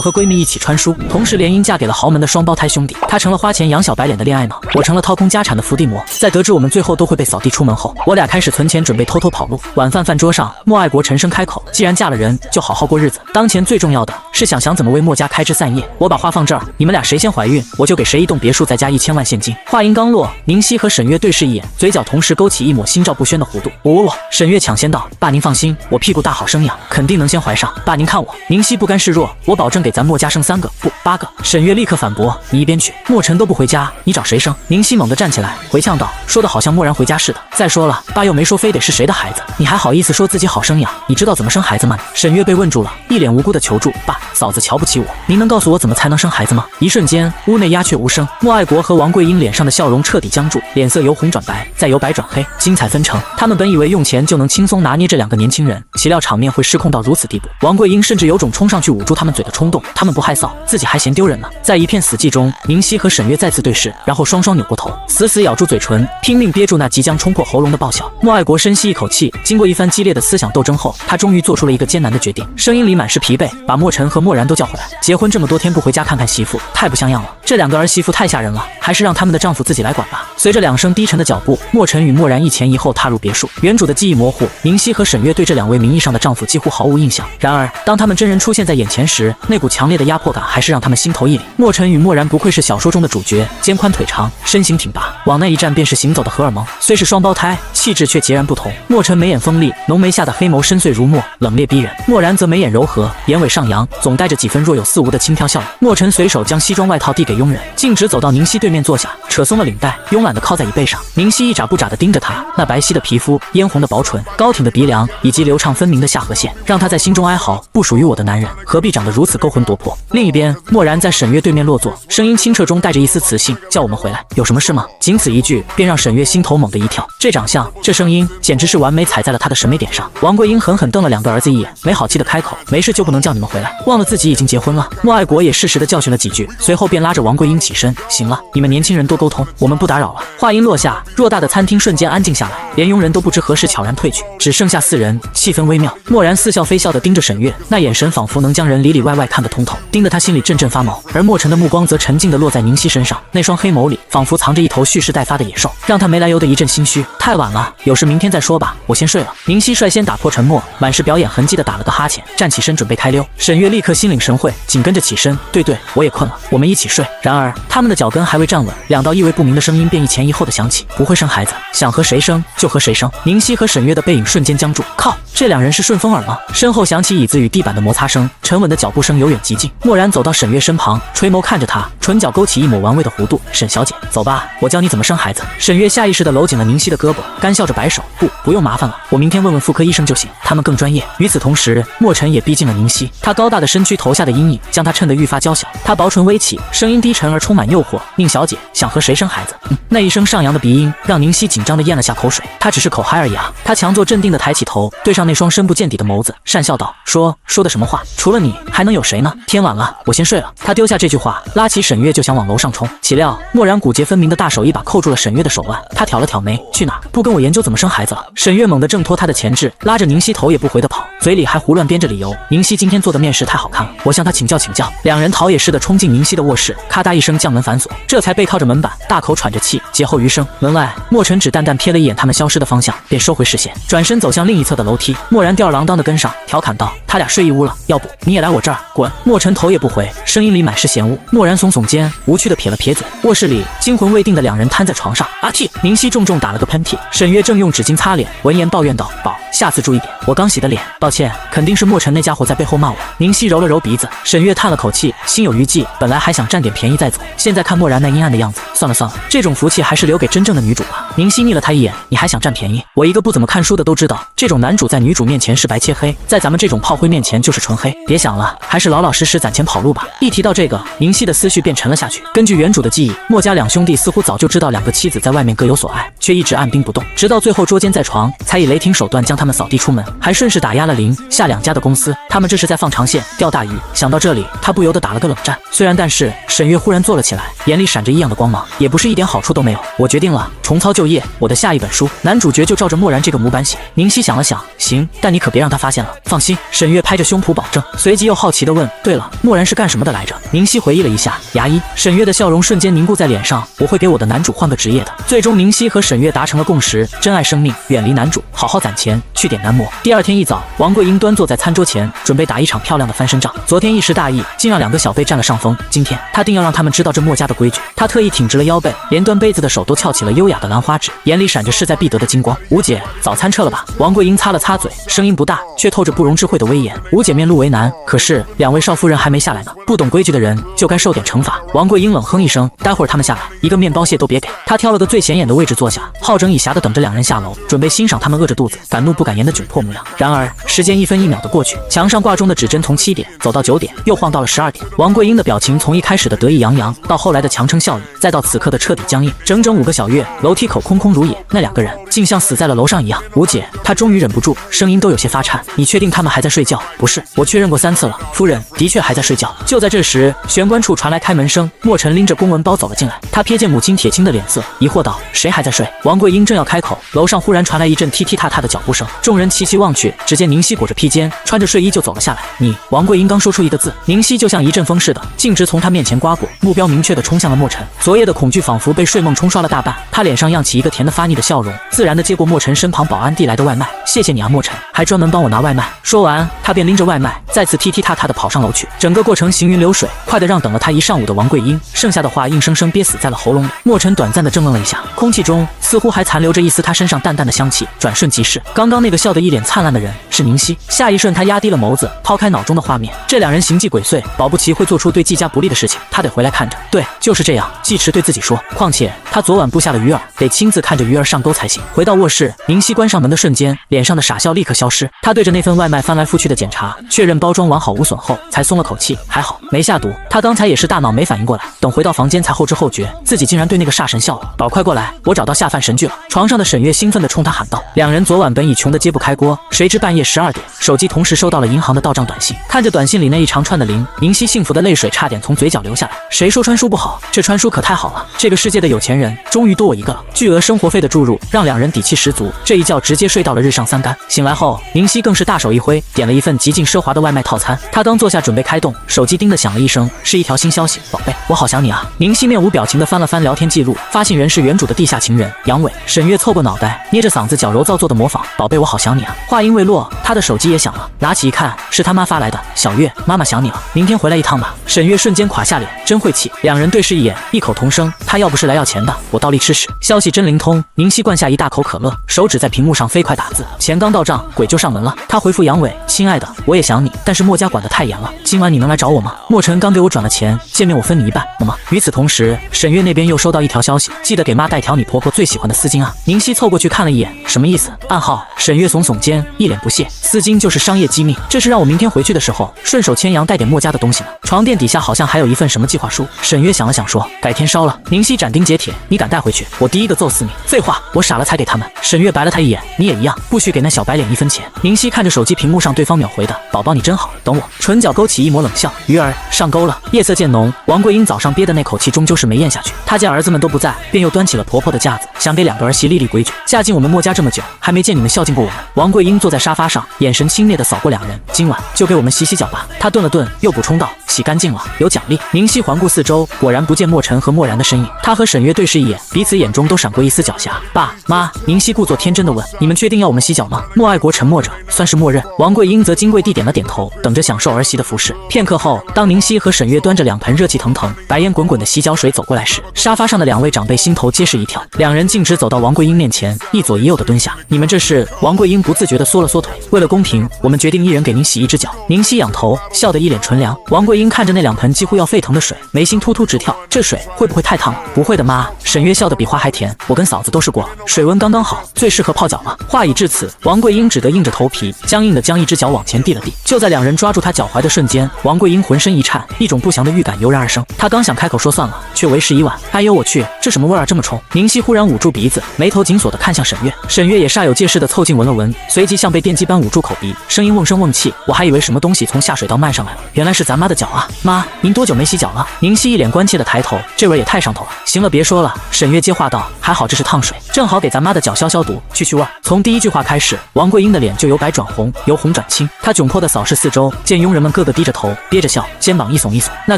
我和闺蜜一起穿书，同时联姻嫁给了豪门的双胞胎兄弟。她成了花钱养小白脸的恋爱脑，我成了掏空家产的伏地魔。在得知我们最后都会被扫地出门后，我俩开始存钱，准备偷偷跑路。晚饭饭桌上，莫爱国沉声开口：“既然嫁了人，就好好过日子。当前最重要的是想怎么为莫家开枝散叶。我把话放这儿，你们俩谁先怀孕，我就给谁一栋别墅，再加1000万现金。”话音刚落，宁熙和沈月对视一眼，嘴角同时勾起一抹心照不宣的弧度。我，沈月抢先道：“爸，您放心，我屁股大好生养，肯定能先怀上。爸，您看我。”宁熙不甘示弱：“我保证给咱莫家生3个，不8个。”沈月立刻反驳：“你一边去，莫尘都不回家，你找谁生？”宁熙猛地站起来，回呛道：“说的好像默然回家似的。再说了，爸又没说非得是谁的孩子，你还好意思说自己好生养？你知道怎么生孩子吗？”沈月被问住了，一脸无辜的求助：“爸，嫂子瞧不起我，您能告诉我怎么才能生孩子吗？”一瞬间，屋内鸦雀无声，莫爱国和王桂英脸上的笑容彻底僵住，脸色由红转白，再由白转黑，精彩纷呈。他们本以为用钱就能轻松拿捏这2个年轻人，岂料场面会失控到如此地步。王桂英甚至有种冲上去捂住他们嘴的冲动，他们不害臊，自己还嫌丢人呢。在一片死寂中，宁熙和沈月再次对视，然后双双扭过头，死死咬住嘴唇，拼命憋住那即将冲破喉咙的爆笑。莫爱国深吸一口气，经过一番激烈的思想斗争后，他终于做出了一个艰难的决定，声音里满是疲惫：“把莫尘和莫然都叫回来。结婚这么多天不回家看看媳妇，太不像样了。这2个儿媳妇太吓人了，还是让他们的丈夫自己来管吧。”随着2声低沉的脚步，莫尘与莫然一前一后踏入别墅。原主的记忆模糊，宁熙和沈月对这2位名义上的丈夫几乎毫无印象。然而，当他们真人出现在眼前时，那股强烈的压迫感还是让他们心头一凛。莫尘与莫然不愧是小说中的主角，肩宽腿长，身形挺拔，往那一站便是行走的荷尔蒙。虽是双胞胎，气质却截然不同。莫尘眉眼锋利，浓眉下的黑眸深邃如墨，冷冽逼人；莫然则眉眼柔和，眼尾上扬，总带着几分若有似无的轻佻笑容。莫尘随手将西装外套递给佣人，径直走到宁熙对面坐下，扯松了领带，慵懒地靠在椅背上。宁熙一眨不眨地盯着他，那白皙的皮肤、嫣红的薄唇、高挺的鼻梁以及流畅分明的下颌线，让他在心中哀嚎：不属于我的男人，何必长得如此勾魂夺魄？另一边，莫然在沈月对面落座，声音清澈中带着一丝磁性：“叫我们回来，有什么事吗？”仅此一句，便让沈月心头猛地一跳。这长相，这声音，简直是完美踩在了他的审美点上。王桂英狠狠瞪了2个儿子一眼，没好气的开口：“没事就不能叫你们回来？忘了自己已经结婚了？”莫爱国也适时的教训了几句，随后便拉着王桂英起身：“行了，你们年轻人多沟通，我们不打扰了。”话音落下，偌大的餐厅瞬间安静下来，连佣人都不知何时悄然退去，只剩下4人，气氛微妙。莫然似笑非笑地盯着沈月，那眼神仿佛能将人里里外外看个通透，盯得他心里阵阵发毛。而莫尘的目光则沉静地落在宁熙身上，那双黑眸里仿佛藏着一头蓄势待发的野兽，让他没来由的一阵心虚。太晚了，有事明天再说吧，我先睡了。宁熙率先打破沉默，满是表演痕迹地打了个哈欠，站起身准备开溜。沈月立刻心领神会，紧跟着起身：“对，我也困了，我们一起睡。”然而他们的脚跟还未站稳，2道意味不明的声音便一前一后的响起：“不会生孩子，想和谁生就和谁生。”宁熙和沈月的背影瞬间僵住。靠，这2人是顺风耳吗？身后响起椅子与地板的摩擦声，沉稳的脚步声由远及近。莫然走到沈月身旁，垂眸看着她，唇角勾起一抹玩味的弧度：“沈小姐，走吧，我教你怎么生孩子。”沈月下意识地搂紧了宁熙的胳膊，干笑着摆手：“不用麻烦了，我明天问问妇科医生就行，他们更专业。”与此同时，莫尘也逼近了宁熙，他高大的身躯投下的阴影将他衬得愈发娇小。他薄唇微起，声音低沉而充满诱惑：“宁小姐，想和谁生孩子？”那一声上扬的鼻音让宁熙紧张地咽了下口水。他只是口嗨而已啊！他强作镇定地抬起头，对上那双深不见底的眸子，讪笑道：“说的什么话？除了你，还能有谁呢？天晚了，我先睡了。”他丢下这句话，拉起沈月就想往楼上冲，岂料莫然骨节分明的大手一把扣住了沈月的手腕。他挑了挑眉：“去哪儿？不跟我研究怎么生孩子了？”沈月猛地挣脱他的钳制，拉着宁熙头也不回地跑，嘴里还胡乱编着理由：“宁熙今天做的面试太好看了，我向他请教请教。”2人逃也似的冲进宁熙的卧室，咔嗒一声将门反锁，这才背靠着门板，大口喘着气，劫后余生。门外，莫尘只淡淡瞥了一眼他们消失的方向，便收回视线，转身走向另一侧的楼梯。莫然吊儿郎当地跟上，调侃道：“他俩睡一屋了，要不你也来我这儿滚？”莫尘头也不回，声音里满是嫌恶。莫然耸耸肩，无趣地撇了撇嘴。卧室里，惊魂未定的2人瘫在床上。阿嚏！宁熙重重打了个喷嚏。沈月正用纸巾擦脸，闻言抱怨道：“宝，下次注意点，我刚洗的脸，抱歉，肯定是莫尘那家伙在背后骂我。”宁熙揉了揉鼻子。沈月叹了口气，心有余悸，本来还想占点便宜再走，现在看莫然那阴暗的样子，算了，这种福气还是留给真正的女主吧。宁熙睨了他一眼：“你还想占便宜？我一个不怎么看书的都知道，这种男主在女主面前是白切黑，在咱们这种炮灰面前就是纯黑。别想了，还是老老实实攒钱跑路吧。”一提到这个，宁熙的思绪变便沉了下去。根据原主的记忆，墨家两兄弟似乎早就知道两个妻子在外面各有所爱，却一直按兵不动，直到最后捉奸在床，才以雷霆手段将他们扫地出门，还顺势打压了林夏两家的公司。他们这是在放长线钓大鱼。想到这里，他不由得打了个冷战。虽然但是沈月忽然坐了起来，眼里闪着异样的光芒，也不是一点好处都没有。我决定了，重操旧业，我的下一本书男主角就照着墨然这个模板写。宁熙想了想，行，但你可别让他发现了。放心，沈月拍着胸脯保证。随即又好奇地问，对了，墨然是干什么的来着？宁熙回忆了一下，牙医。沈月的笑容瞬间凝固在脸上，我会给我的男主换个职业的。最终宁熙和沈月达成了共识，珍爱生命，远离男主，好好攒钱，去点男模。第二天一早，王桂英端坐在餐桌前，准备打一场漂亮的翻身仗。昨天一时大意，竟让两个小辈占了上风，今天他定要让他们知道这墨家的规矩。他特意挺直了腰背，连端杯子的手都翘起了优雅的兰花指，眼里闪着势在必得的金光。吴姐，早餐撤了吧？王桂英擦了擦嘴，声音不大，却透着不容置喙的威严。吴姐面露为难，可是两位少夫人还没下来呢，不懂规矩的人就该受点惩罚。王桂英冷哼一声，待会儿他们下来，一个面包屑都别给。他挑了个最显眼的位置坐下，好整以暇地等着两人下楼，准备欣赏他们饿着肚子敢怒不敢言的窘迫模样。然而时间一分一秒的过去，墙上挂钟的指针从7点走到9点，又晃到了12点。王桂英的表情从一开始的得意洋洋，到后来的强撑笑语，再到此刻的彻底僵硬。整整5个小月，楼梯口空空如也，那两个人竟像死在了楼上一样。吴姐，她终于忍不住，声音都有些发颤，你确定他们还在睡觉？不是，我确认过3次了，夫人的确还在睡觉。就在这时，玄关处传来开门声，墨尘拎着公文包走了进来。他瞥见母亲铁青的脸色，疑惑道：谁还在睡？王桂英正要开口，楼上忽然传来一阵踢踢踏踏的脚步声，众人齐齐望去，只见宁熙裹着披肩，穿着睡衣就走了下来。你……王桂英刚说出一个字，宁熙就像一阵风似的，径直从他面前刮过，目标明确地冲向了墨尘。昨夜的恐惧仿佛被睡梦冲刷了大半，他脸上漾起一个甜得发腻的笑容，自然地接过墨尘身旁保安递来的外卖。谢谢你啊，墨尘，还专门帮我拿外卖。说完，他便拎着外卖，再次踢踢踏踏地跑上楼去。整个过程行云流水，快得让等了他一上午的王桂英，剩下的话硬生生憋死在了喉咙里。墨尘短暂地怔愣了一下，空气中似乎还残留着一丝他身上淡淡的香气，转瞬即逝。刚刚那个笑得一脸灿烂的人是宁熙。下一瞬，他压低了眸子，抛开脑中的画面，这两人行迹鬼祟，保不齐会做出对季家不利的事情，他得回来看着。对，就是这样，季迟对自己说。况且他昨晚布下了鱼饵，得亲自看着鱼儿上钩才行。回到卧室，宁熙关上门的瞬间，脸上的傻笑立刻消失。他对着那份外卖翻来覆去的检查，确认包装完好无损后，才松了口气，还好没下毒。他刚才也是大脑没反应过来，等回到房间才后知后觉，自己竟然对那个煞神笑了。宝，快过来，我找到下饭神剧了。床上的沈月兴奋地冲他喊道。两人昨晚本已穷得揭不开锅，谁知半夜12点，手机同时收到了银行的到账短信。看着短信里那一长串的零，宁熙幸福的泪水差点从嘴角流下来。谁说穿书不好？这穿书可太好了，这个世界的有钱人终于多我一个了。巨额生活费的注入让两人底气十足，这一觉直接睡到了日上3竿。醒来后，宁熙更是大手一挥，点了一份极尽奢华的外卖套餐。他刚坐下准备开动，手机叮的响了一声，是一条新消息。宝贝，我好想你啊。宁熙面无表情地翻了翻聊天记录，发信人是原主的地下情人杨伟。沈月凑过脑袋，捏着嗓子矫揉造作的模仿，宝贝我好想你啊。话音未落，他的手机也响了，拿起一看，是他妈发来的。小月，妈妈想你了，明天回来一趟吧。沈月瞬间垮下脸，真晦气。两人对视一眼，异口同声，他要不是来要钱的，我倒立吃屎。消息真灵通，宁熙灌下一大口可乐，手指在屏幕上飞快打字，钱刚到账，鬼就上门了。他回复杨伟，亲爱的，我也想你，但是墨家管得太严了，今晚你能来找我吗？墨尘刚给我转了钱，见面我分你一半，么么。与此同时，沈月那边又收到一条消息，记得给妈带条你婆婆最喜欢的丝巾啊。宁熙凑过去看了一眼，什么意思？暗号。沈月耸耸肩，一脸不屑，丝巾就是商业机密，这是让我明天回去的时候顺手牵羊带点墨家的东西呢。床垫底下好像还有一份什么计划书。沈月想了想说，改天烧了。宁熙斩钉截铁，你敢带回去，我第一个揍死你。废话，我傻了才给他们。沈月白了他一眼，你也一样，不许给那小白脸1分钱。宁熙看着手机屏幕上对方秒回的，宝宝你真好，等我。唇角勾起一抹冷笑，鱼儿上钩了。夜色渐浓，王桂英早上憋的那口气终究是没咽下去。她见儿子们都不在，便又端起了婆婆的架子，想给两个儿媳立立规矩。嫁进我们墨家这么久，还没见你们孝敬过我们。王桂英坐在沙发上，眼神轻蔑地扫过两人，今晚就给我们洗洗脚吧。她顿了顿，又补充道，洗干净了有奖励。宁熙环顾四周，果然不见墨尘和墨然的身影。他和沈月对视一眼，彼此眼中都闪过一丝狡黠。爸妈，宁熙故作天真地问，你们确定要我们洗脚吗？莫爱国沉默着，算是默认。王桂英则金贵地点了点头，等着享受儿媳的服侍。片刻后，当宁熙和沈月端着2盆热气腾腾、白烟滚滚的洗脚水走过来时，沙发上的2位长辈心头皆是一跳。两人径直走到王桂英面前，一左一右的蹲下。你们这是？王桂英不自觉地缩了缩腿。为了公平，我们决定一人给您洗1只脚。宁熙仰头，笑得一脸纯良。王桂英看着那2盆几乎要沸腾的水，眉心突突直跳，这水会不会太烫了？不会的妈。沈月笑得比花还甜，我跟嫂子都试过了，水温刚刚好，最适合泡脚了。话已至此，王桂英只得硬着头皮，僵硬的将一只脚往前递了递。就在两人抓住她脚踝的瞬间，王桂英浑身一颤，一种不祥的预感油然而生。她刚想开口说算了，却为时已晚。哎呦我去，这什么味儿啊，这么冲！宁熙忽然捂住鼻子，眉头紧锁地看向沈月。沈月也煞有介事地凑近闻了闻，随即像被电击般捂住口鼻，声音瓮声瓮气：我还以为什么东西从下水道漫上来了，原来是咱妈的脚啊！妈，您多久没洗脚了？宁熙一脸关切地抬头，这味儿也太上头了。行了，别说了。沈月接话道：还好这是烫水，正好给咱妈的脚消消毒，去味儿。从第一句话开始，王桂英的脸就由白转红，由红转青。她窘迫地扫视四周，见佣人们个个低着头，憋着笑，肩膀一耸一耸，那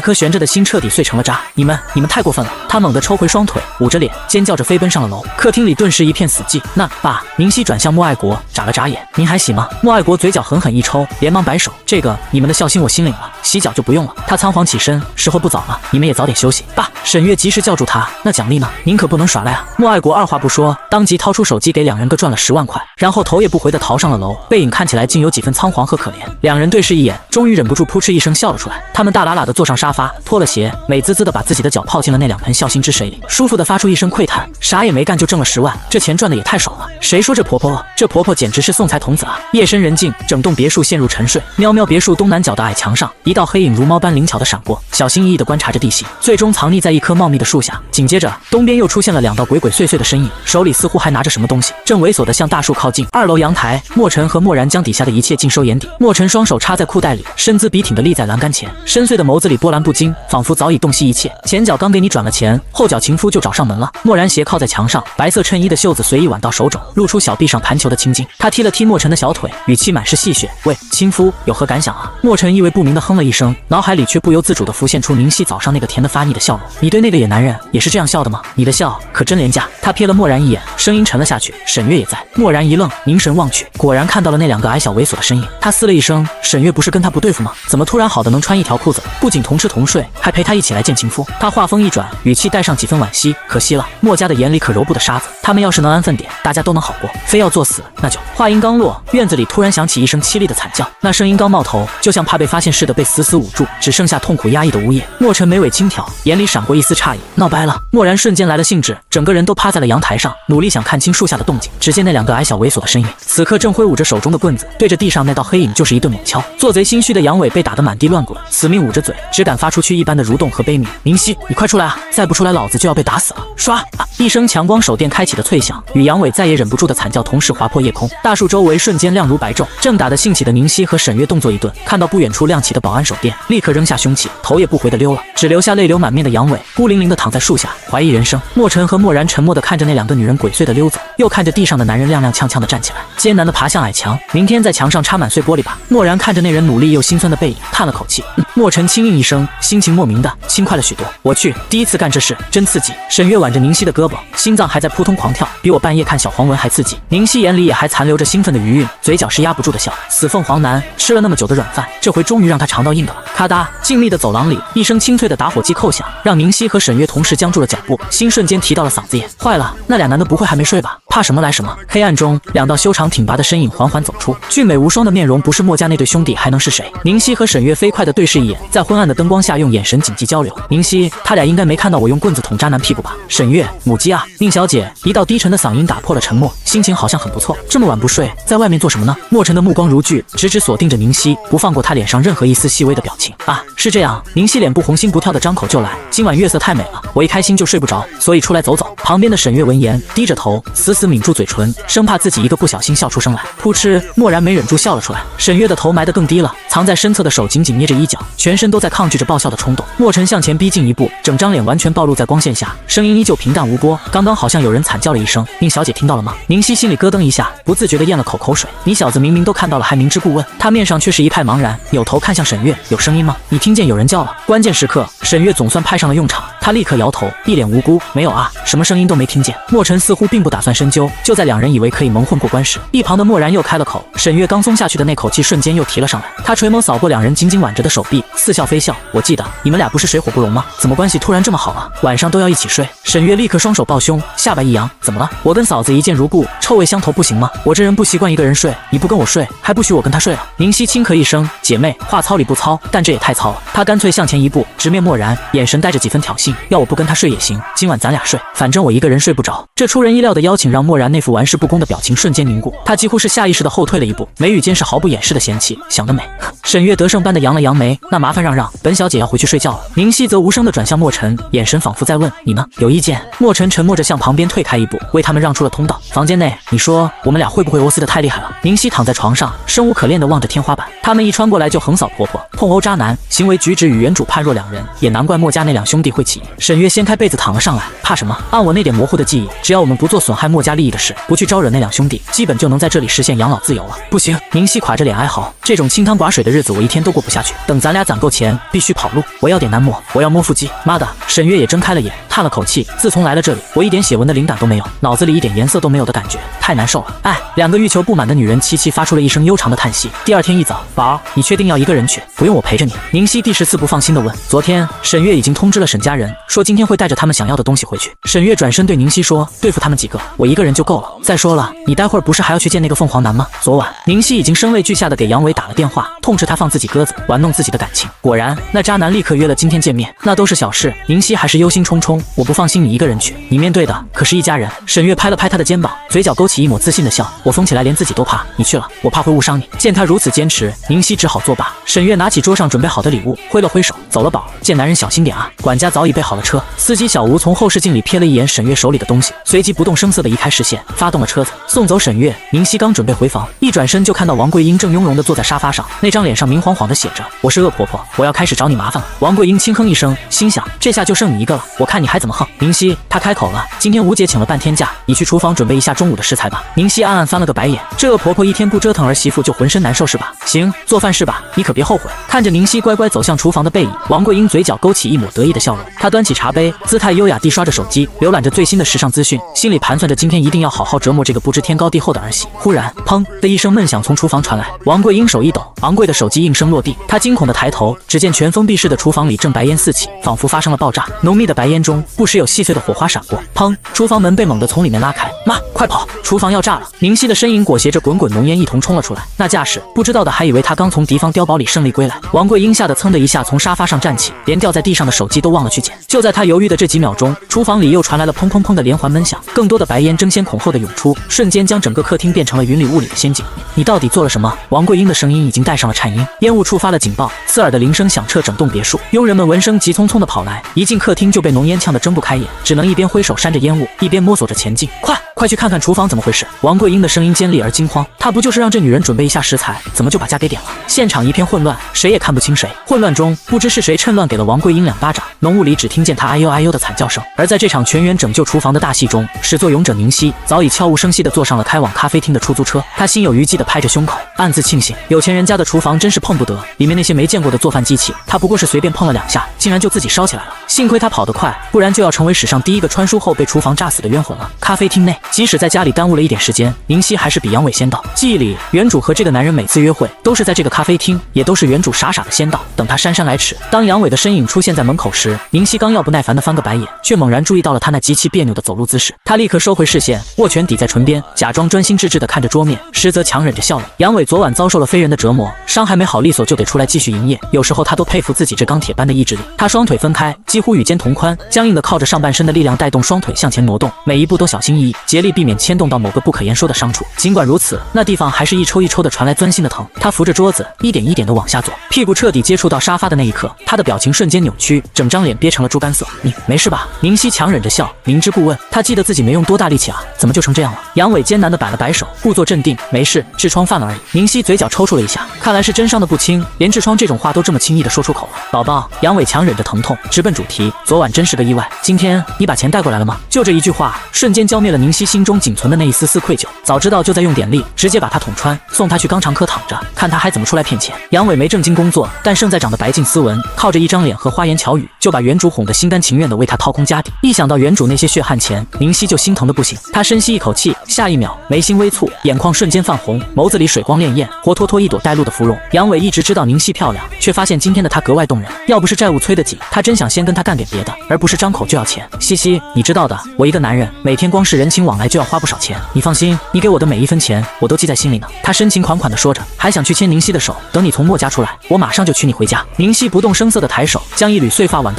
颗悬着的心彻底碎成了渣。你们太过分了！她猛地抽回双腿，捂着脸，尖叫着飞奔上了楼。客厅里顿时一片死寂。那爸，宁熙转向莫爱国，眨了眨眼，您还洗吗？莫爱国嘴角狠狠一抽，连忙摆手，这个你们的孝心我心领了，洗脚就不用了。他仓皇起身，时候不早了，你们也早点休息。爸，沈月及时叫住他，那奖励呢？您可不能耍赖啊！莫爱国二话不说，当即掏出手机给两人各赚了10万块，然后头也不回地逃上了楼，背影看起来竟有几分仓皇和可怜。两人对视一眼，终于忍不住扑哧一声笑了出来。他们大喇喇地坐上沙发，脱了鞋，美滋滋地把自己的脚泡进了那2盆孝心之水里，舒服地发出一声喟叹，啥也没干就挣了10万，这钱赚的也太爽了。谁说这婆婆简直是送财童子啊！夜深人静，整栋别墅陷入沉睡。喵喵别墅东南角的矮墙上，一道黑影如猫般灵巧地闪过，小心翼翼地观察着地形，最终藏匿在一棵茂密的树下。紧接着，东边又出现了2道鬼鬼祟祟的身影，手里似乎还拿着什么东西，正猥琐地向大树靠近。2楼阳台，莫尘和漠然将底下的一切尽收眼底。莫尘双手插在裤袋里，身姿笔挺地立在栏杆前，深邃的眸子里波澜不惊，仿佛早已洞悉一切。前脚刚给你转了钱，后脚情夫就找上门了。漠然斜靠在墙上，白色衬衣的袖子随意挽到手肘，露出小臂上盘球的青筋。他踢了踢莫尘的小腿，语气满是戏谑：喂，亲夫有何感想啊？莫尘意味不明地哼了一声，脑海里却不由自主地浮现出宁熙早上那个甜得发腻的笑容。你对那个野男人也是这样笑的吗？你的笑可真廉价。他瞥了漠然一眼，声音沉了下去。沈月也在。漠然一愣，凝神望去，果然看到了那2个矮小猥琐的身影。他嘶了一声，沈月不是跟他不对付吗？怎么突然好的能穿一条裤子，不仅同吃同睡，还陪他一起来见情夫？他话锋一转，语气带上几分惋惜，可惜了，墨家的眼里可揉不得沙子，他们要是能安分点，大家都能好过，非要作死，那就……话音刚落，院子里突然响起一声凄厉的惨叫，那声音刚冒头，就像怕被发现似的被死死捂住，只剩下痛苦压抑的呜咽。莫尘眉尾轻挑，眼里闪过一丝诧异，闹掰了。漠然瞬间来了兴致，整个人都趴在了阳台上，努力想看清树下的动静。只见那2个矮小猥琐的身影，此刻正挥舞着手中的棍子，对着地上那道黑影就是一顿猛敲。做贼心虚的杨伟被打得满地乱滚，死命捂着嘴，只敢发出去一般的蠕动和悲鸣。宁熙，你快出来啊！再不出来，老子就要被打死了！唰啊！一声强光手电开启的脆响，与杨伟再也忍不住的惨叫同时划破夜空，大树周围瞬间亮如白昼。正打得兴起的宁熙和沈月动作一顿，看到不远处亮起的保安手电，立刻扔下凶器，头也不回的溜了，只留下泪流满面的杨伟孤零零的躺在树下，怀疑人生。莫尘和漠然沉默的看着那2个女人鬼祟的溜走，又看着地上的男人踉踉跄跄的站起来，艰难的爬向矮墙。明天在墙上插满碎玻璃吧。漠然看着那人努力又心酸的背影，叹了口气。莫尘轻应一声，心情莫名的轻快了许多。我去，第一次干这事，真刺激。沈月挽着宁熙的胳膊，心脏还在扑通狂跳，比我半夜看小黄文还刺激。宁熙眼里也还残留着兴奋的余韵，嘴角是压不住的笑。死凤凰男，吃了那么久的软饭，这回终于让他尝到硬的了。咔嗒，静谧的走廊里，一声清脆的打火机扣响，让宁熙和沈月同时僵住了脚步，心瞬间提到了嗓子眼。坏了，那2男的不会还没睡吧？怕什么来什么。黑暗中，2道修长挺拔的身影缓缓走出，俊美无双的面容不是墨家那对兄弟还能是谁？宁熙和沈月飞快地对视一眼，在昏暗的灯光下用眼神紧急交流。宁熙，他俩应该没看到我用棍子捅渣男屁股吧？沈月，母鸡啊！宁小姐，一道低沉的嗓音打破了沉默，心情好像很不错，这么晚不睡，在外面做什么呢？莫尘的目光如炬，直直锁定着宁熙，不放过他脸上任何一丝细微的表情。啊，是这样。宁熙脸部红心不跳的张口就来，今晚月色太美了，我一开心就睡不着，所以出来走走。旁边的沈月闻言，低着头，死死抿住嘴唇，生怕自己一个不小心笑出声来。噗嗤，蓦然没忍住笑了出来。沈月的头埋得更低了，藏在身侧的手紧紧捏着衣角，全身都在抗拒着爆笑的冲动。莫尘向前逼近一步，整张脸完全暴露在光线下，声音依旧平淡无波。刚刚好像有人惨叫了一声，宁小姐听到了吗？宁熙心里咯噔一下，不自觉地咽了口水。你小子明明都看到了，还明知故问。他面上却是一派茫然，扭头看向沈月，有声音吗？你听见有人叫了？关键时刻，沈月总算派上了用场。他立刻摇头，一脸无辜，没有啊，什么声音都没听见。莫尘似乎并不打算深究，就在2人以为可以蒙混过关时，一旁的漠然又开了口。沈月刚松下去的那口气瞬间又提了上来，他垂眸扫过2人紧紧挽着的手臂，似笑非笑。我记得你们俩不是水火不容吗？怎么关系突然这么好啊？晚上都要一起睡？沈月立刻双手抱胸，下巴一扬，怎么了？我跟嫂子一见如故，臭味相投不行吗？我这人不习惯一个人睡，你不跟我睡，还不许我跟他睡啊？宁熙轻咳一声，姐妹话糙理不糙，但这也太糙了。他干脆向前一步，直面漠然，眼神带着几分挑衅。定要我不跟他睡也行，今晚咱俩睡，反正我一个人睡不着。这出人意料的邀请让漠然那副玩世不恭的表情瞬间凝固，他几乎是下意识的后退了一步，眉宇间是毫不掩饰的嫌弃，想得美。沈月得胜般的扬了扬眉，那麻烦让，本小姐要回去睡觉了。宁熙则无声的转向墨尘，眼神仿佛在问你呢，有意见？墨尘沉默着向旁边退开一步，为他们让出了通道。房间内，你说我们俩会不会欧撕的太厉害了？宁熙躺在床上，生无可恋的望着天花板。他们一穿过来就横扫婆婆，痛殴渣男，行为举止与原主判若两人，也难怪墨家那两兄弟会起疑。沈月掀开被子躺了上来，怕什么？按我那点模糊的记忆，只要我们不做损害墨家利益的事，不去招惹那两兄弟，基本就能在这里实现养老自由了。不行，宁熙垮着脸哀嚎，这种清汤寡水的日子我一天都过不下去。等咱俩攒够钱，必须跑路。我要点男模，我要摸腹肌。妈的！沈月也睁开了眼，叹了口气。自从来了这里，我一点血纹的灵感都没有，脑子里一点颜色都没有的感觉，太难受了。哎，两个欲求不满的女人齐齐发出了一声悠长的叹息。第二天一早，宝，你确定要一个人去？不用我陪着你？宁熙第10次不放心的问。昨天沈月已经通知了沈家人，说今天会带着他们想要的东西回去。沈月转身对宁熙说，对付他们几个，我一个人就够了。再说了，你待会儿不是还要去见那个凤凰男吗？昨晚宁熙已经声泪俱下的给杨伟打了电话，痛斥他放自己鸽子，玩弄自己的感情。果然，那渣男立刻约了今天见面。那都是小事，宁熙还是忧心忡忡。我不放心你一个人去，你面对的可是一家人。沈月拍了拍他的肩膀，嘴角勾起一抹自信的笑。我疯起来连自己都怕，你去了，我怕会误伤你。见他如此坚持，宁熙只好作罢。沈月拿起桌上准备好的礼物，挥了挥手，走了宝，见男人小心点啊。管家早已备好了车，司机小吴从后视镜里瞥了一眼沈月手里的东西，随即不动声色地移开视线，发动了车子，送走沈月。宁熙刚准备回房，一转身就看到王桂英正雍容地坐在沙发上，那张脸上明晃晃地写着：我是恶婆婆，我要开始找你麻烦了。王桂英轻哼一声，心想这下就剩你一个了，我看你还怎么横。宁熙，他开口了，今天吴姐请了半天假，你去厨房准备一下中午的食材吧。宁熙暗暗翻了个白眼，这恶婆婆一天不折腾儿媳妇就浑身难受是吧？行，做饭是吧？你可别后悔。看着宁熙乖乖走向厨房的背影，王桂英嘴角勾起一抹得意的笑容。她端起茶杯，姿态优雅地刷着手机，浏览着最新的时尚资讯，心里盘算着今天一定要好好折磨这个不知天高地厚的儿媳。忽然，砰的一声闷响从厨房传来，王桂英手一抖，昂贵的手机应声落地。她惊恐地抬头，只见全封闭式的厨房里正白烟四起，仿佛发生了爆炸。浓密的白烟中，不时有细碎的火花闪过。砰！厨房门被猛地从里面拉开，妈，快跑！厨房要炸了！宁熙的身影裹挟着滚滚浓烟一同冲了出来，那架势，不知道的还以为他刚从敌方碉堡里胜利归来。王桂英吓得噌的一下从沙发上站起，连掉在地上的手机都忘了去捡。就在他犹豫的这几秒钟，厨房里又传来了砰砰砰的连环闷响，更多的白烟争先恐后的涌出，瞬间将整个客厅变成了云里雾里的仙境。你到底做了什么？王桂英的声音已经带上了颤音，烟雾触发了警报，刺耳的铃声响彻整栋别墅。佣人们闻声急匆匆地跑来，一进客厅就被浓烟呛得睁不开眼，只能一边挥手扇着烟雾，一边摸索着前进。快去看看厨房怎么回事！王桂英的声音尖利而惊慌，她不就是让这女人准备一下食材，怎么就把家给点了？现场一片混乱，谁也看不清谁。混乱中，不知是谁趁乱给了王桂英2巴掌，浓雾里只听见她哎呦哎呦的惨叫声。而在这场全员拯救厨房的大戏中，始作俑者宁熙早已悄无声息地坐上了开往咖啡厅的出租车，他心有余悸地拍着胸口，暗自庆幸有钱人家的厨房真是碰不得，里面那些没见过的做饭机器，他不过是随便碰了2下，竟然就自己烧起来了。幸亏他跑得快，不然就要成为史上第一个穿书后被厨房炸死的冤魂了。咖啡厅内，即使在家里耽误了一点时间，宁熙还是比杨伟先到。记忆里，原主和这个男人每次约会都是在这个咖啡厅，也都是原主傻傻的先到，等他姗姗来迟。当杨伟的身影出现在门口时，宁熙刚要不耐烦地翻个白眼，却猛然注意到了他那极其别扭的走路姿势。他立刻收回视线，握拳抵在唇边，假装专心致志地看着桌面，实则强忍着笑容。杨伟昨晚遭受了非人的折磨，伤还没好利索就得出来继续营业，有时候他都佩服自己这钢铁般的意志力。他双腿分开，几乎与肩同宽，僵硬地靠着上半身的力量带动双腿向前挪动，每一步都小心翼翼，竭力避免牵动到某个不可言说的伤处。尽管如此，那地方还是一抽一抽的传来钻心的疼。他扶着桌子，一点一点地往下坐，屁股彻底接触到沙发的那一刻，他的表情瞬间扭曲，整张脸憋成了猪肝色。你没事吧？宁熙强忍着笑，明知故问。他记得自己没用多大力气啊，怎么就成这样了？杨伟艰难地摆了摆手，故作镇定，没事，痔疮犯了而已。宁熙嘴角抽搐了一下，看来是真伤得不轻，连痔疮这种话都这么轻易地说出口了。宝宝，杨伟强忍着疼痛，直奔主题。昨晚真是个意外，今天你把钱带过来了吗？就这一句话，瞬间浇灭了宁熙心中仅存的那一丝丝愧疚。早知道就在用点力，直接把他捅穿，送他去肛肠科躺着，看他还怎么出来骗钱。杨伟没正经工作，但胜在长得白净斯文，靠着一张脸和花言巧语，就把原主哄得心甘情愿地为他掏空家底。一想到原主那些血汗钱，宁熙就心疼得不行。他深吸一口气，下一秒眉心微蹙，眼眶瞬间泛红，眸子里水光潋滟，活脱脱一朵带露的芙蓉。杨伟一直知道宁熙漂亮，却发现今天的她格外动人。要不是债务催得紧，他真想先跟她干点别的，而不是张口就要钱。西西，你知道的，我一个男人每天光是人情往来就要花不少钱，你放心，你给我的每一分钱我都记在心里呢。他深情款款地说着，还想去牵宁熙的手，等你从墨家出来，我马上就娶你回家。宁熙不动声色地抬手，将一缕碎发挽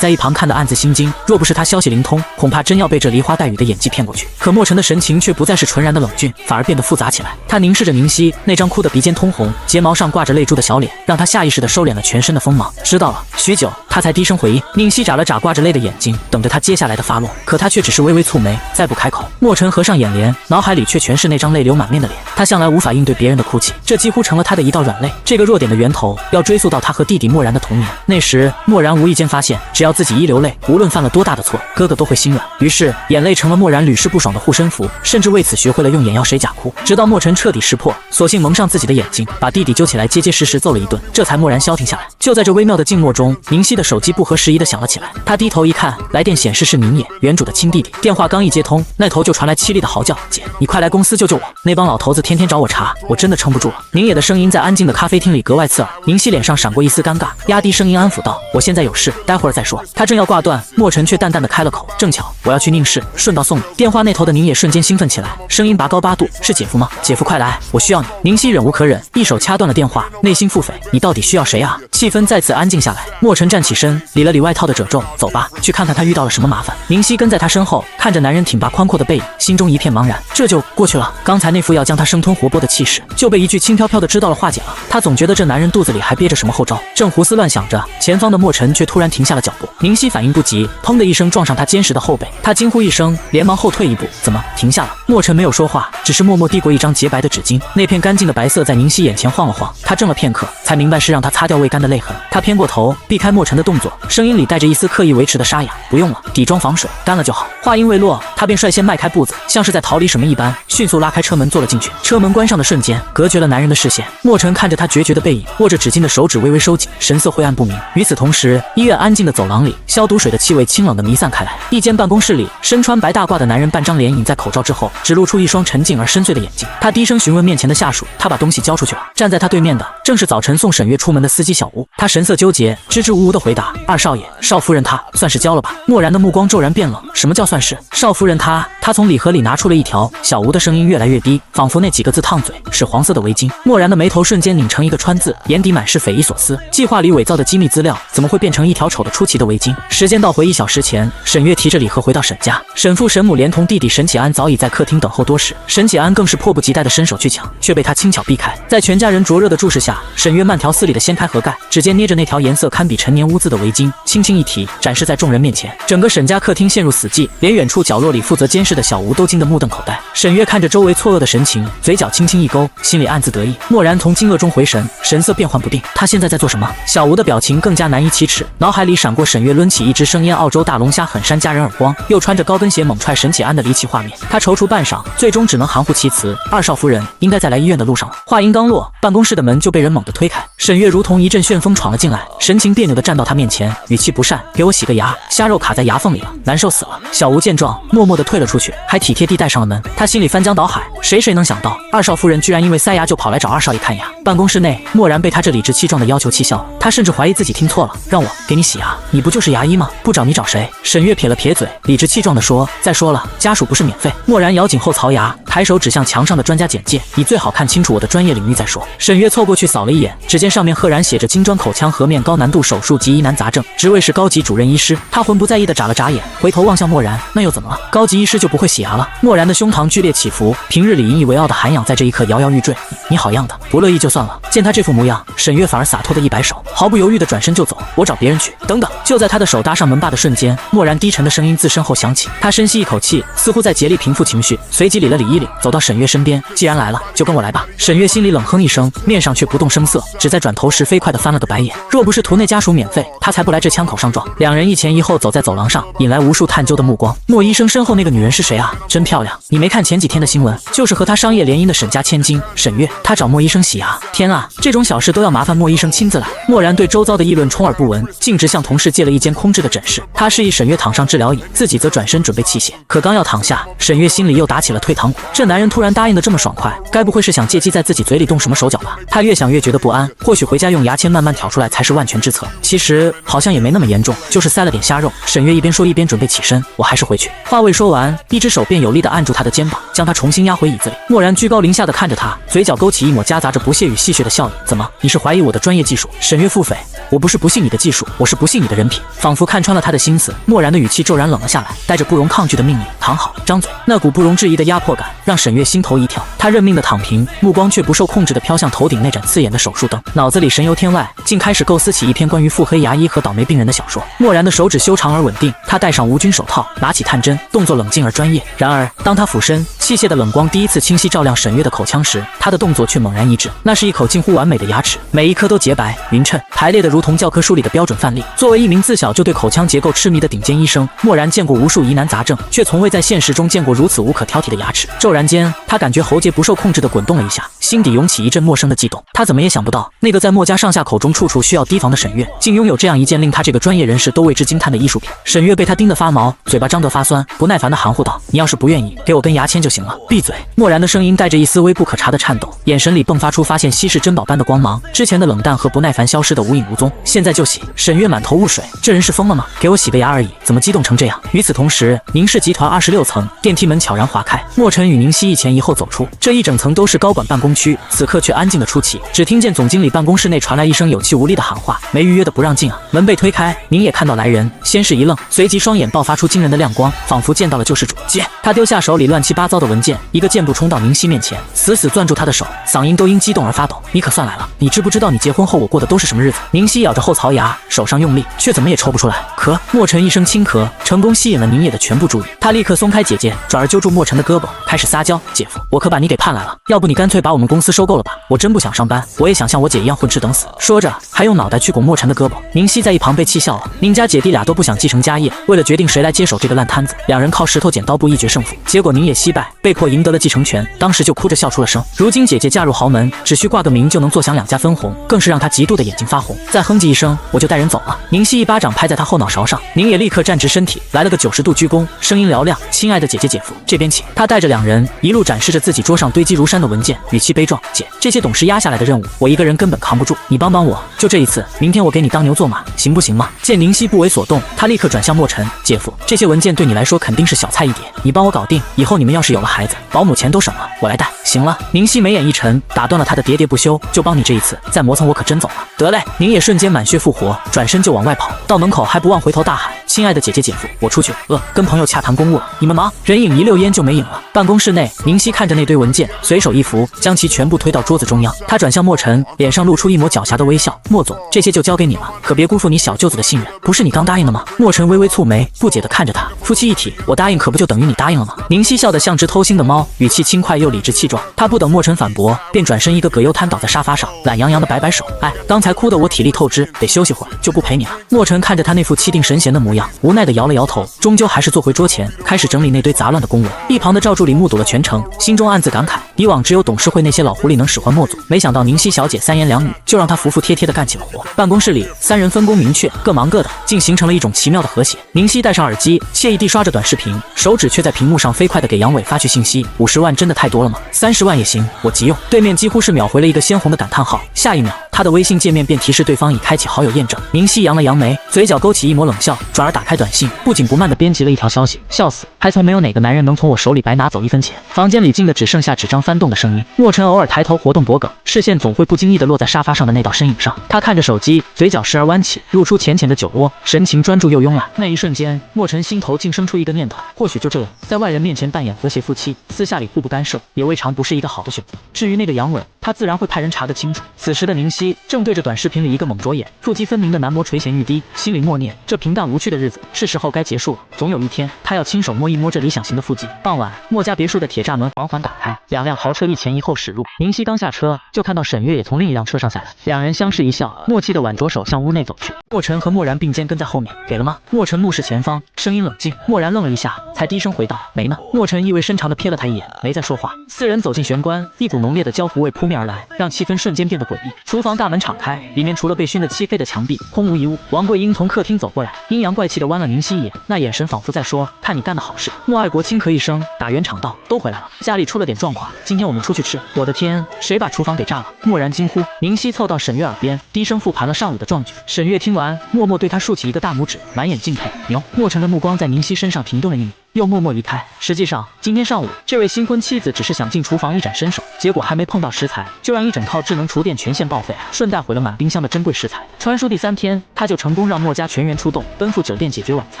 起身，理了理外套的褶皱，走吧，去看看他遇到了什么麻烦。宁熙跟在他身后，看着男人挺拔宽阔的背影，心中一片茫然。这就过去了。刚才那副要将他生吞活剥的气势，就被一句轻飘飘的知道了化解了。他总觉得这男人肚子里还憋着什么后招，正胡思乱想着，前方的莫尘却突然停下了脚步。宁熙反应不及，砰的一声撞上他坚实的后背，他惊呼一声，连忙后退一步。怎么停下了？莫尘没有说话，只是默默递过一张洁白的纸巾，那片干净的白色在宁熙眼前晃了晃，他怔了片刻，才明白是让他擦掉未干的泪痕。他偏过头，避开莫尘的动作，声音里带着一丝刻意维持的沙哑：“不用了，底妆防水，干了就好。”话音未落，他便率先迈开步子，像是在逃离什么一般，迅速拉开车门坐了进去。车门关上的瞬间，隔绝了男人的视线。莫尘看着他决绝的背影，握着纸巾的手指微微收紧，神色晦暗不明。与此同时，医院安静的走廊里，消毒水的气味清冷的弥散开来。一间办公室里，身穿白大褂的男人半张脸隐在口罩之后，只露出一双沉静而深邃的眼睛。他低声询问面前的下属，他把东西交出去了。站在他对面的正是早晨送沈月出门的司机小吴。他神色纠结，支支吾吾的回答：“二少爷，少夫人她算是交了吧？”漠然的目光骤然变冷，什么叫算是？少夫人她从礼盒里拿出了一条，小吴的声音越来越低，仿佛那几个字烫嘴，是黄色的围巾。漠然的眉头瞬间拧成一个川字，眼底满是匪夷所思。计划里伪造的机密资料，怎么会变成一条丑得出奇的围巾？时间倒回1小时前，沈月提着礼盒回到沈家，沈父沈母连同弟弟沈启安早已在客厅等候多时。沈启安更是迫不及待地伸手去抢，却被他轻巧避开。在全家人灼热的注视下，沈月慢条斯理地掀开盒盖，指尖捏着那条颜色堪比陈年污渍的围巾，轻轻一提，展示在众人面前。整个沈家客厅陷入死寂，连远处角落里负责监视的小吴都惊得目瞪口呆。沈月看着周围错愕的神情，嘴角轻轻一勾，心里暗自得意。蓦然从惊愕中回神，神色变幻不定。他现在在做什么？小吴的表情更加难以启齿，脑海里闪过沈月抡起一只生腌澳洲大龙虾狠扇家人耳光，又穿着高跟鞋猛踹沈启安的离奇画面。他踌躇半晌，最终只能含糊其辞：“二少夫人应该在来医院的路上了。”话音刚落，办公室的门就被人猛地推开，沈月如同一阵旋风闯了进来，神情别扭地站到他面前，语气不善：“给我洗个牙，虾肉卡在牙缝里了，难受死了。”小吴见状，默默地退了出去，还体贴地带上了门。他心里翻江倒海，谁能想到二少夫人居然因为塞牙就跑来找二少爷看牙。办公室内，蓦然被他这理直气壮的要求气笑，他甚至怀疑自己听错了：“让我给你洗牙？你不就是牙医吗？不找你找谁？”沈月撇了撇嘴，理直气壮地说：“再说了，家属不是免费。”蓦然咬紧后槽牙，抬手指向墙上的专家简介：“你最好看清楚我的专业领域再说。”沈月凑过去扫了一眼，只见上面赫然写着金砖口腔颌面高难度手术及疑难杂症，职位是高级主任医师。他浑不在意地眨了眨眼，回头望向蓦然：“那又怎么了？高级医师就不会洗牙了？”蓦然的胸膛剧烈起伏，平日里引以为傲的涵养在这一刻摇摇欲坠。你好样的，不乐意就算了。见他这副模样，沈月反而洒脱的一摆手，毫不犹豫地转身就走：“我找别人去。”等等！就在他的手搭上门把的瞬间，蓦然低沉的声音自身后响起。他深吸一口气，似乎在竭力平复情绪，随即理了理衣领，走到沈月身边：“既然来了，就跟我来吧。”沈月心里冷哼一声，面上却不动声色，只在转头时飞快地翻了个白眼。若不是图内家属免费，他才不来这枪口上撞。两人一前一后走在走廊上，引来无数探究的目光。莫医生身后那个女人是谁啊？真漂亮！你没看前几天的新闻，就是和他商业联姻的沈家千金沈月，她找莫医生洗牙。天啊，这种小事都要麻烦莫医生亲自来。蓦然对周遭的议论充耳不闻，径直向同事借了一间空置的诊室。他示意沈月躺上治疗椅，自己则转身准备器械。可刚要躺下，沈月心里又打起了退堂鼓。这男人突然答应的这么爽快，该不会是想借机在自己嘴里动什么手脚吧？他越想越觉得不安，或许回家用牙签慢慢挑出来才是万全之策。其实好像也没那么严重，就是塞了点虾肉。沈月一边说一边准备起身：“我还是回去。”话未说完，一只手便有力地按住他的肩膀，将他重新压回椅子里。蓦然居高临下地看着他，嘴角勾起一抹夹杂着不屑与戏谑的笑意：“怎么，你是怀疑我的专业技术？”沈月腹诽：“我不是不信你的技术，我是不信你的人品。”仿佛看穿了他的心思，蓦然的语气骤然冷了下来，带着不容抗拒的命令：“躺好，张嘴。”那股不容置疑的压迫感让沈月心头一跳，他认命地躺平，目光却不受控制地飘向头顶那盏刺眼的手术灯，脑子里神游天外，竟开始构思起一篇关于腹黑牙医和倒霉病人的小说。蓦然的手指修长而稳定，他戴上无菌手套，拿起探针，动作冷静而专业。然而当他俯身，器械的冷光第一次清晰照亮沈月的口腔时，他的动作却猛然一滞。那是一口近乎完美的牙齿，每一颗都洁白匀称，排列的如同教科书里的标准范例。作为一名自小就对口腔结构痴迷的顶尖医生，蓦然见过无数疑难杂症，却从未在现实中见过如此无可挑剔的牙齿。骤然间，他感觉喉结不受控制地滚动了一下，心底涌起一阵陌生的悸动。他怎么也想不到，那个在墨家上下口中处处需要提防的沈月，竟拥有这样一件令他这个专业人士都为之惊叹的艺术品。沈月被他盯得发毛，嘴巴张得发酸，不耐烦地含糊道：“你要是不愿意，给我根牙签就行了。”闭嘴！漠然的声音带着一丝微不可察的颤抖，眼神里迸发出发现稀世珍宝般的光芒，之前的冷淡和不耐烦消失得无影无踪，现在就洗。沈月满头雾水，这人是疯了吗？给我洗个牙而已，怎么激动成这样？与此同时，宁氏集团26层电梯门悄然划开，莫尘与宁熙一前一后走出，这一整层都是高管办公区，此刻却安静的出奇，只听见总经理办公室内传来一声有气无力的喊话：“没预约的不让进啊！”门被推开，宁也看到来人，先是一愣，随即双眼爆发出惊人的亮光，仿佛见到了救世主。接，他丢下手里乱七八糟的文件，一个箭步冲到宁熙面前，死死攥住他的手，嗓音都因激动而发抖：“你可算来了！你知不知道你结婚后我过的都是什么日子？”宁熙咬着后槽牙，手上用力，却怎么也抽不出来。咳！莫尘一声轻咳，成功吸引了宁野的全部注意。他立刻松开姐姐，转而揪住莫尘的胳膊，开始撒娇：“姐夫，我可把你给盼来了，要不你干脆把我们公司收购了吧？我真不想上班，我也想像我姐一样混吃等死。”说着，还用脑袋去拱莫尘的胳膊。宁熙在一旁被气笑了。宁家姐弟俩都不想继承家业，为了决定谁来接手这个烂摊子，两人靠石头剪刀布一决胜负。结果宁野惜败，被迫赢得了继承权，当时就哭着笑出了声。如今姐姐嫁入豪门，只需挂个名就能坐享两家分红，更是让她嫉妒的眼睛发红。再哼唧一声，我就带人走了。宁熙一巴掌拍在她后脑勺上，宁野立刻站直身体，来了个90度鞠躬，声音嘹亮：“亲爱的姐姐姐夫，这边请。”他带着两人一路展示着自己桌上堆积如山的文件，语气悲壮：“姐，这些董事压下来的任务，我一个人根本扛不住，你帮帮我，就这一次，明天我给你当牛做马，行不行吗？”见宁熙不为所动，他立刻转向莫尘：“姐夫，这些文件对你来说肯定是小菜一碟，你帮我搞定，以后你们要是有了孩子，保姆钱都省了，我来带。”行了，宁熙眉眼一沉，打断了他的喋喋不休：“就帮你这一次，再磨蹭我可真走了。”得嘞！宁野瞬间满血复活，转身就往外跑，到门口还不忘回头大喊：“亲爱的姐姐姐夫，我出去了，跟朋友洽谈公务了，你们忙。”人影一溜烟就没影了。办公室内，宁熙看着那堆文件，随手一扶，将其全部推到桌子中央。他转向莫尘，脸上露出一抹狡黠的微笑：“莫总，这些就交给你了，可别辜负你小舅子的信任，不是你刚答应的吗？”莫尘微微蹙眉，不解地看着他。夫妻一体，我答应可不就等于你答应了吗？宁熙笑得像只偷腥的猫，语气轻快又理直气壮。他不等莫尘反驳，便转身一个葛优瘫倒在沙发上，懒洋洋地摆摆手：“哎，刚才哭得我体力透支，得休息会儿，就不陪你了。”莫尘看着他那副气定神闲的模样，无奈地摇了摇头，终究还是坐回桌前，开始整理那堆杂乱的公文。一旁的赵助理目睹了全程，心中暗自感慨：以往只有董事会那些老狐狸能使唤莫总，没想到宁熙小姐三言两语就让他服服帖帖地干起了活。办公室里，三人分工明确，各忙各的，竟形成了一种奇妙的和谐。宁熙戴上耳机，惬意地刷着短视频，手指却在屏幕上飞快地给杨伟发去信息：“50万真的太多了吗？30万也行，我急用。”对面几乎是秒回了一个鲜红的感叹号，下一秒，他的微信界面便提示对方已开启好友验证。宁熙扬了扬眉，嘴角勾起一抹冷笑，转而打开短信，不紧不慢地编辑了一条消息：“笑死，还从没有哪个男人能从我手里白拿走1分钱。”房间里静的只剩下纸张翻动的声音。莫尘偶尔抬头活动脖颈，视线总会不经意地落在沙发上的那道身影上。他看着手机，嘴角时而弯起，露出浅浅的酒窝，神情专注又慵懒。那一瞬间，莫尘心头竟生出一个念头：或许就这样，在外人面前扮演和谐夫妻，私下里互不干涉，也未尝不是一个好的选择。至于那个杨伟，他自然会派人查个清楚。此时的宁熙正对着短视频里一个猛着眼、腹肌分明的男模垂涎欲滴，心里默念：这平淡无趣的日子是时候该结束了。总有一天，他要亲手摸一摸这理想型的腹肌。傍晚，莫家别墅的铁栅门缓缓打开，两辆豪车一前一后驶入。宁熙刚下车，就看到沈月也从另一辆车上下来，两人相视一笑，默契的挽着手向屋内走去。莫尘和默然并肩跟在后面。给了吗？莫尘目视前方，声音冷静。默然愣了一下，才低声回道：没呢。莫尘意味深长地瞥了他一眼，没再说话。四人走进玄关，一股浓烈的焦糊味扑面而来，让气氛瞬间变得诡异。厨房大门敞开，里面除了被熏得漆黑的墙壁，空无一物。王桂英从客厅走过来，阴阳怪气地剜了宁熙一眼，那眼神仿佛在说：看你干的好事。莫爱国轻咳一声，打圆场道：都回来了，家里出了点状况，今天我们出去吃。我的天，谁把厨房给炸了？蓦然惊呼。宁熙凑到沈月耳边，低声复盘了上午的壮举。沈月听完，默默对他竖起一个大拇指，满眼敬佩。牛。莫尘的目光在宁熙身上停顿了一秒，又默默离开。实际上，今天上午，这位新婚妻子只是想进厨房一展身手，结果还没碰到食材，就让一整套智能厨电全线报废，顺带毁了满冰箱的珍贵食材。传输第3天，他就成功让莫家全员出动，奔赴酒店解决晚餐。